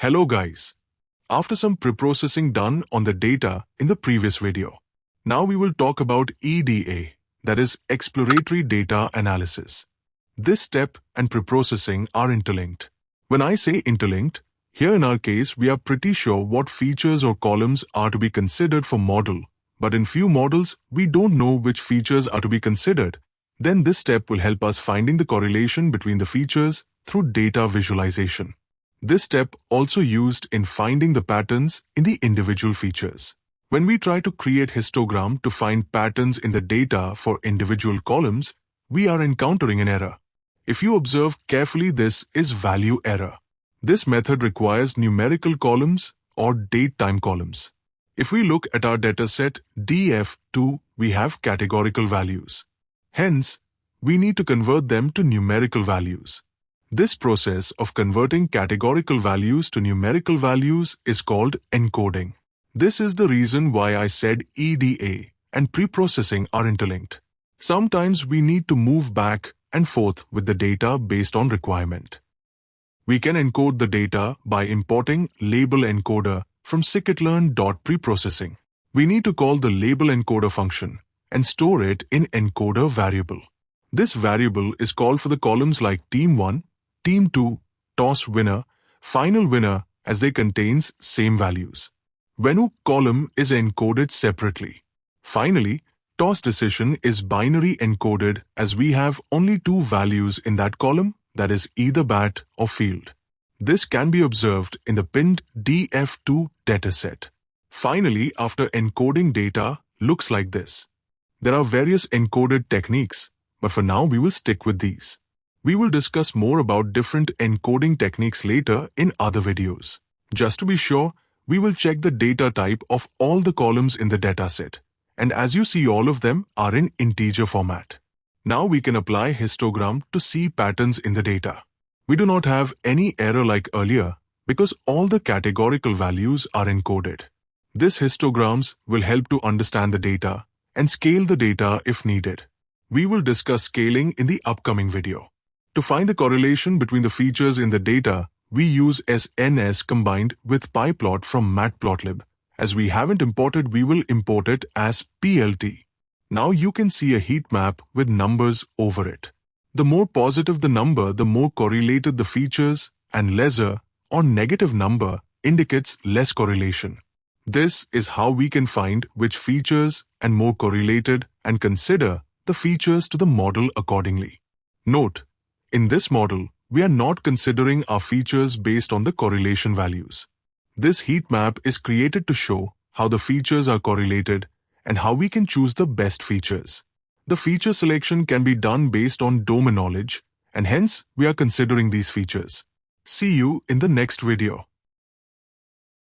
Hello guys. After some pre-processing done on the data in the previous video, now we will talk about EDA, that is exploratory data analysis. This step and pre-processing are interlinked. When I say interlinked, here in our case we are pretty sure what features or columns are to be considered for model, but in few models we don't know which features are to be considered. Then this step will help us finding the correlation between the features through data visualization. This step also used in finding the patterns in the individual features. When we try to create histogram to find patterns in the data for individual columns, we are encountering an error. If you observe carefully, this is value error. This method requires numerical columns or date-time columns. If we look at our dataset DF2, we have categorical values. Hence, we need to convert them to numerical values. This process of converting categorical values to numerical values is called encoding. This is the reason why I said EDA and pre-processing are interlinked. Sometimes we need to move back and forth with the data based on requirement. We can encode the data by importing label encoder from scikit-learn.preprocessing. We need to call the label encoder function and store it in encoder variable. This variable is called for the columns like team 1, team 2, toss winner, final winner, as they contains same values. Venue column is encoded separately. Finally, toss decision is binary encoded as we have only two values in that column, that is either bat or field. This can be observed in the pinned DF2 dataset. Finally, after encoding data looks like this. There are various encoded techniques, but for now we will stick with these. We will discuss more about different encoding techniques later in other videos. Just to be sure, we will check the data type of all the columns in the dataset, and as you see, all of them are in integer format. Now we can apply histogram to see patterns in the data. We do not have any error like earlier because all the categorical values are encoded. This histograms will help to understand the data and scale the data if needed. We will discuss scaling in the upcoming video. To find the correlation between the features in the data, we use SNS combined with pyplot from matplotlib. As we haven't imported, we will import it as PLT. Now you can see a heat map with numbers over it. The more positive the number, the more correlated the features, and lesser or negative number indicates less correlation. This is how we can find which features and more correlated and consider the features to the model accordingly. Note, in this model, we are not considering our features based on the correlation values. This heat map is created to show how the features are correlated and how we can choose the best features. The feature selection can be done based on domain knowledge, and hence we are considering these features. See you in the next video.